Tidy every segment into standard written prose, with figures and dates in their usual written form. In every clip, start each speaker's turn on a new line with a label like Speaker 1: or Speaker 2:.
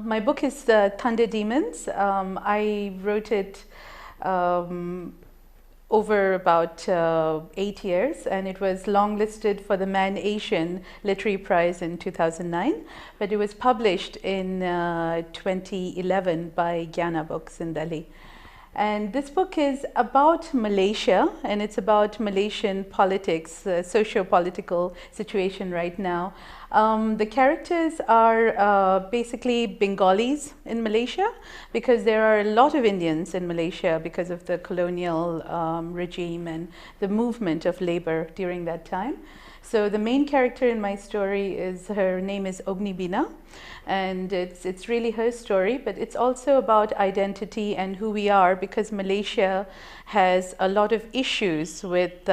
Speaker 1: My book is Thunder Demons. I wrote it over about 8 years, and it was longlisted for the Man Asian Literary Prize in 2009, but it was published in 2011 by Gyana Books in Delhi. And this book is about Malaysia, and it's about Malaysian politics, socio-political situation right now. The characters are basically Bengalis in Malaysia, because there are a lot of Indians in Malaysia because of the colonial regime and the movement of labor during that time. So the main character in my story her name is Ognibina, and it's really her story, but it's also about identity and who we are, because Malaysia has a lot of issues with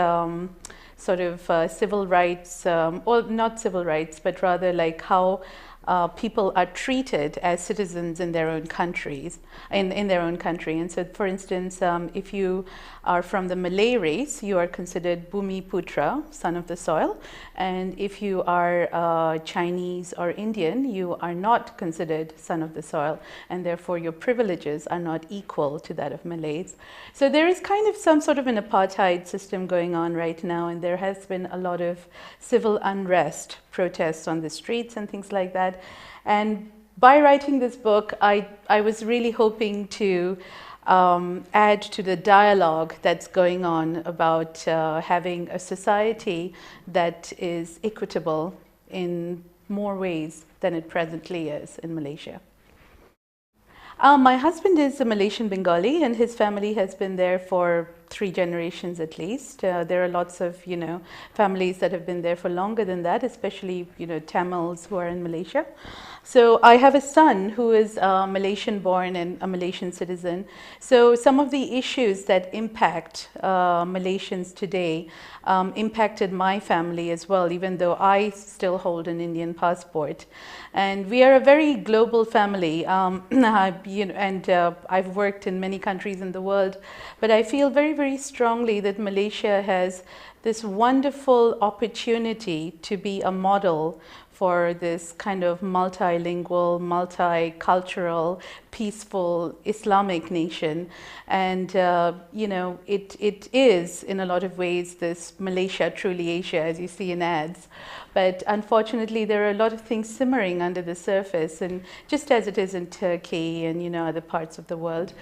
Speaker 1: civil rights, or not civil rights, but rather like how people are treated as citizens in their own countries, in their own country. And so, for instance, if you are from the Malay race, you are considered Bumi Putra, son of the soil. And if you are Chinese or Indian, you are not considered son of the soil, and therefore your privileges are not equal to that of Malays. So there is kind of some sort of an apartheid system going on right now, and there has been a lot of civil unrest, protests on the streets and things like that. And by writing this book, I was really hoping to add to the dialogue that's going on about having a society that is equitable in more ways than it presently is in Malaysia. My husband is a Malaysian Bengali, and his family has been there for 3 generations at least. There are lots of, families that have been there for longer than that, especially, Tamils who are in Malaysia. So I have a son who is Malaysian born and a Malaysian citizen. So some of the issues that impact Malaysians today impacted my family as well, even though I still hold an Indian passport. And we are a very global family, I've worked in many countries in the world, but I feel very, very strongly that Malaysia has this wonderful opportunity to be a model for this kind of multilingual, multicultural, peaceful Islamic nation. And, it is in a lot of ways this Malaysia, truly Asia, as you see in ads. But unfortunately, there are a lot of things simmering under the surface, and just as it is in Turkey and, other parts of the world.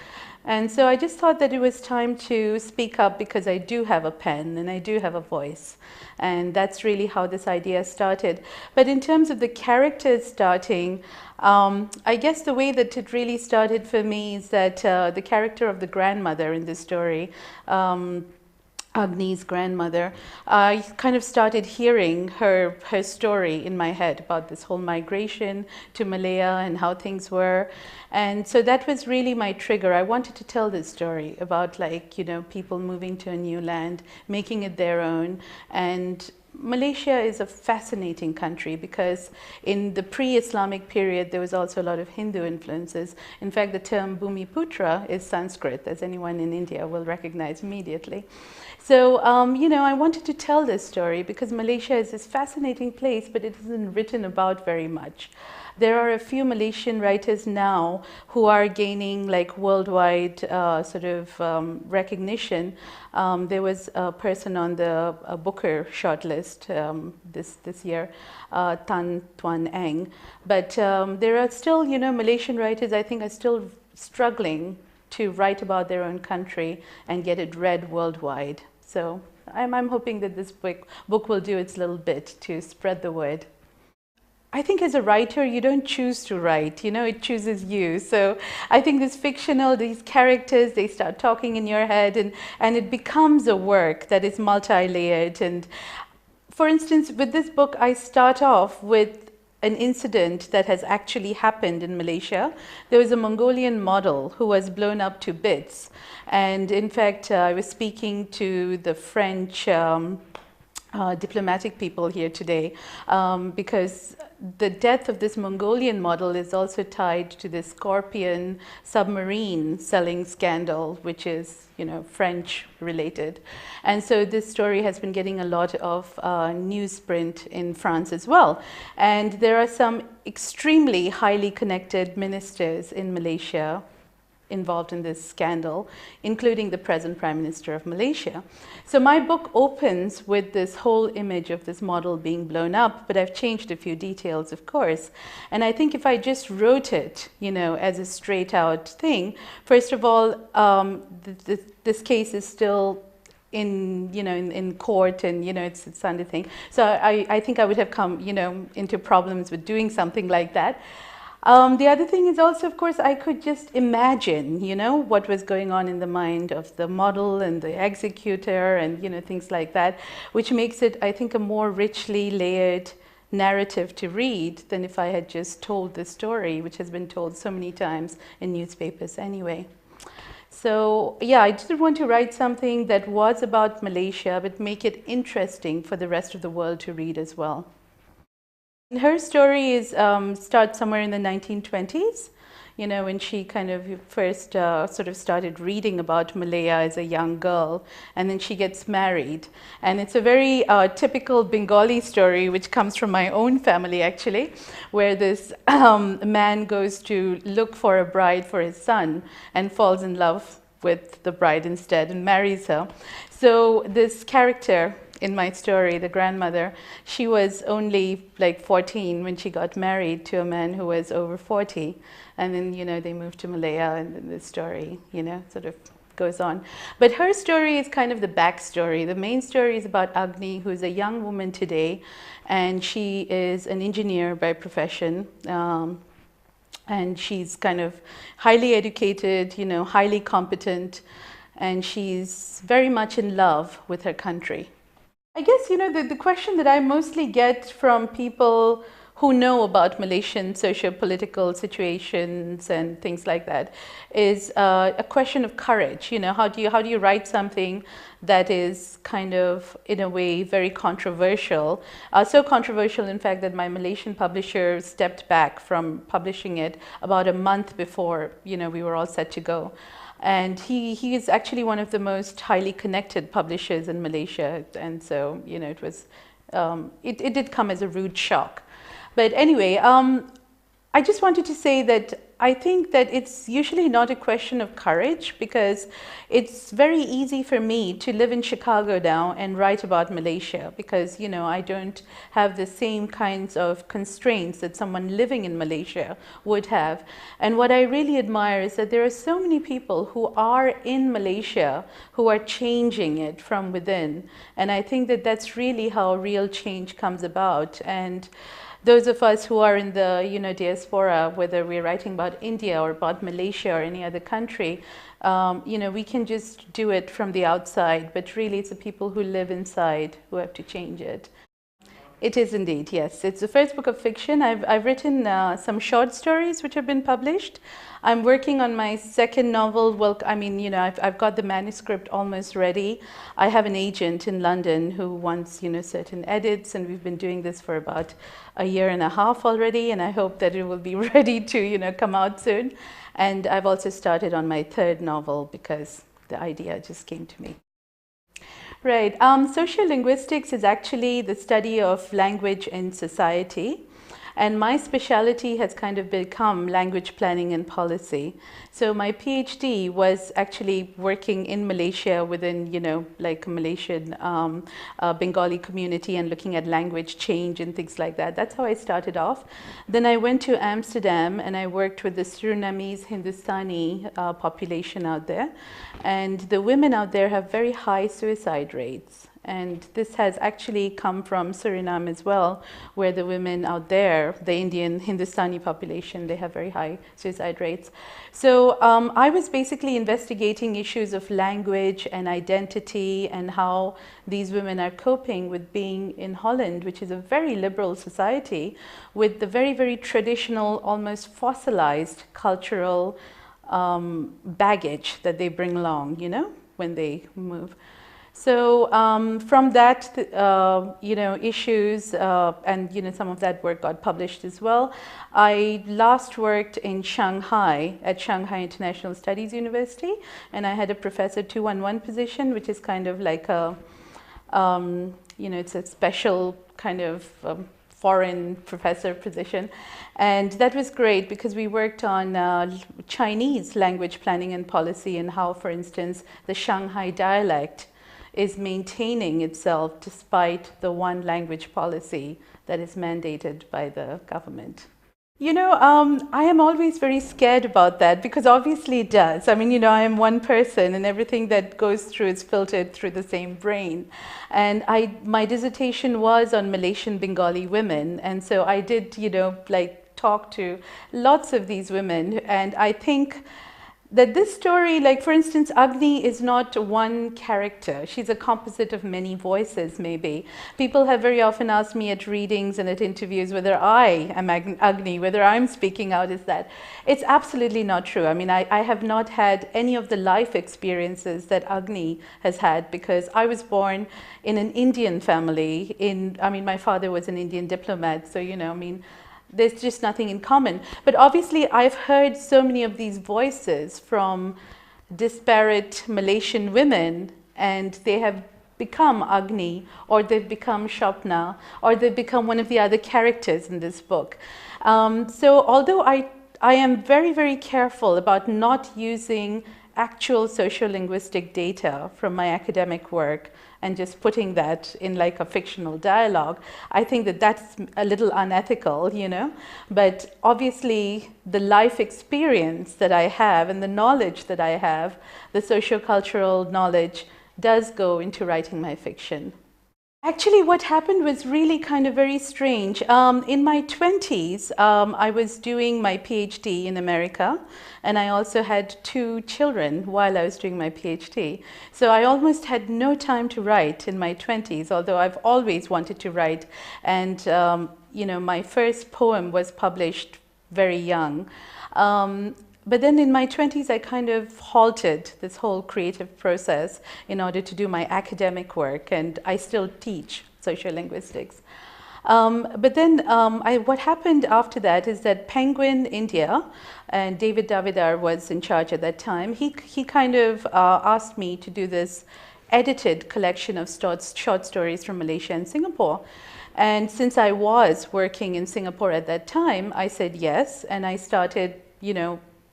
Speaker 1: And so I just thought that it was time to speak up, because I do have a pen and I do have a voice. And that's really how this idea started. But in terms of the characters starting, I guess the way that it really started for me is that the character of the grandmother in this story, Agni's grandmother, I kind of started hearing her story in my head about this whole migration to Malaya and how things were. And so that was really my trigger. I wanted to tell this story about people moving to a new land, making it their own. And Malaysia is a fascinating country because in the pre-Islamic period, there was also a lot of Hindu influences. In fact, the term Bumi Putra is Sanskrit, as anyone in India will recognize immediately. So, I wanted to tell this story because Malaysia is this fascinating place, but it isn't written about very much. There are a few Malaysian writers now who are gaining worldwide recognition. There was a person on the Booker shortlist this year, Tan Tuan Eng. But there are still, Malaysian writers I think are still struggling to write about their own country and get it read worldwide. So I'm hoping that this book will do its little bit to spread the word. I think as a writer, you don't choose to write, it chooses you. So I think these characters, they start talking in your head and it becomes a work that is multi-layered. And for instance, with this book, I start off with an incident that has actually happened in Malaysia. There was a Mongolian model who was blown up to bits. And in fact, I was speaking to the French diplomatic people here today, because the death of this Mongolian model is also tied to the Scorpion submarine selling scandal, which is, French related. And so this story has been getting a lot of newsprint in France as well. And there are some extremely highly connected ministers in Malaysia involved in this scandal, including the present Prime Minister of Malaysia. So my book opens with this whole image of this model being blown up, but I've changed a few details, of course. And I think if I just wrote it, as a straight out thing, first of all, this case is still in court, and it's under thing. So I think I would have come into problems with doing something like that. The other thing is also, of course, I could just imagine, what was going on in the mind of the model and the executor and, things like that, which makes it, I think, a more richly layered narrative to read than if I had just told the story, which has been told so many times in newspapers anyway. So, yeah, I did want to write something that was about Malaysia, but make it interesting for the rest of the world to read as well. Her story starts somewhere in the 1920s, when she kind of first sort of started reading about Malaya as a young girl, and then she gets married. And it's a very typical Bengali story, which comes from my own family, actually, where this man goes to look for a bride for his son and falls in love with the bride instead and marries her. So this character in my story, the grandmother, she was only like 14 when she got married to a man who was over 40. And then, they moved to Malaya, and then the story, sort of goes on. But her story is kind of the backstory. The main story is about Agni, who's a young woman today, and she is an engineer by profession. And she's kind of highly educated, highly competent, and she's very much in love with her country. I guess, the question that I mostly get from people who know about Malaysian socio-political situations and things like that is a question of courage. How do you write something that is kind of, in a way, very controversial? So controversial, in fact, that my Malaysian publisher stepped back from publishing it about a month before, we were all set to go. And he is actually one of the most highly connected publishers in Malaysia. And so, it was, it did come as a rude shock. But anyway, I just wanted to say that I think that it's usually not a question of courage, because it's very easy for me to live in Chicago now and write about Malaysia, because, I don't have the same kinds of constraints that someone living in Malaysia would have. And what I really admire is that there are so many people who are in Malaysia who are changing it from within. And I think that that's really how real change comes about. And those of us who are in the diaspora, whether we're writing about India or about Malaysia or any other country, we can just do it from the outside, but really it's the people who live inside who have to change it. It is indeed, yes. It's the first book of fiction. I've written some short stories which have been published. I'm working on my second novel. Well, I mean, I've got the manuscript almost ready. I have an agent in London who wants, certain edits, and we've been doing this for about a year and a half already, and I hope that it will be ready to, come out soon. And I've also started on my third novel because the idea just came to me. Right. Sociolinguistics is actually the study of language in society. And my specialty has kind of become language planning and policy. So my PhD was actually working in Malaysia within, like a Malaysian Bengali community and looking at language change and things like that. That's how I started off. Then I went to Amsterdam and I worked with the Surinamese Hindustani population out there. And the women out there have very high suicide rates. And this has actually come from Suriname as well, where the women out there, the Indian Hindustani population, they have very high suicide rates. So I was basically investigating issues of language and identity and how these women are coping with being in Holland, which is a very liberal society, with the very, very traditional, almost fossilized cultural baggage that they bring along, when they move. So from that, issues and some of that work got published as well. I last worked in Shanghai at Shanghai International Studies University, and I had a Professor 211 position, which is kind of like a, it's a special kind of foreign professor position. And that was great because we worked on Chinese language planning and policy, and how, for instance, the Shanghai dialect is maintaining itself despite the one language policy that is mandated by the government. I am always very scared about that, because obviously it does. I mean, I am one person, and everything that goes through is filtered through the same brain. And my dissertation was on Malaysian Bengali women. And so I did, talk to lots of these women. And I think that this story, like for instance, Agni is not one character. She's a composite of many voices, maybe. People have very often asked me at readings and at interviews whether I am Agni, whether I'm speaking out as that. It's absolutely not true. I mean, I have not had any of the life experiences that Agni has had, because I was born in an Indian family. My father was an Indian diplomat, so, there's just nothing in common. But obviously, I've heard so many of these voices from disparate Malaysian women, and they have become Agni, or they've become Shopna, or they've become one of the other characters in this book. So although I am very, very careful about not using actual sociolinguistic data from my academic work and just putting that in like a fictional dialogue, I think that that's a little unethical, But obviously, the life experience that I have and the knowledge that I have, the sociocultural knowledge, does go into writing my fiction. Actually, what happened was really kind of very strange. In my 20s, I was doing my PhD in America, and I also had 2 children while I was doing my PhD. So I almost had no time to write in my 20s, although I've always wanted to write. And, my first poem was published very young. But then in my 20s, I kind of halted this whole creative process in order to do my academic work, and I still teach sociolinguistics. But then what happened after that is that Penguin India, and David Davidar was in charge at that time, he kind of asked me to do this edited collection of short stories from Malaysia and Singapore. And since I was working in Singapore at that time, I said yes, and I started,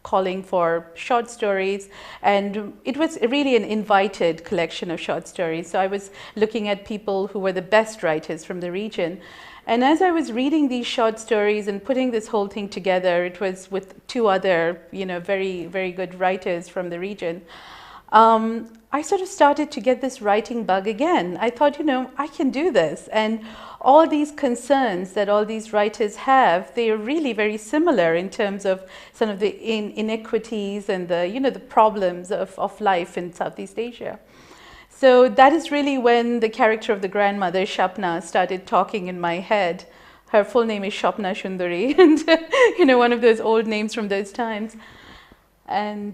Speaker 1: calling for short stories, and it was really an invited collection of short stories. So I was looking at people who were the best writers from the region. And as I was reading these short stories and putting this whole thing together, it was with 2 other, very, very good writers from the region. I sort of started to get this writing bug again. I thought, I can do this. And all these concerns that all these writers have, they are really very similar in terms of some of the inequities and the problems of life in Southeast Asia. So that is really when the character of the grandmother, Shapna, started talking in my head. Her full name is Shapna Shundari, and one of those old names from those times. And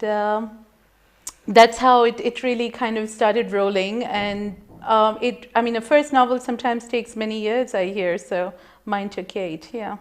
Speaker 1: that's how it really kind of started rolling. And a first novel sometimes takes many years, I hear, so mine took 8, yeah.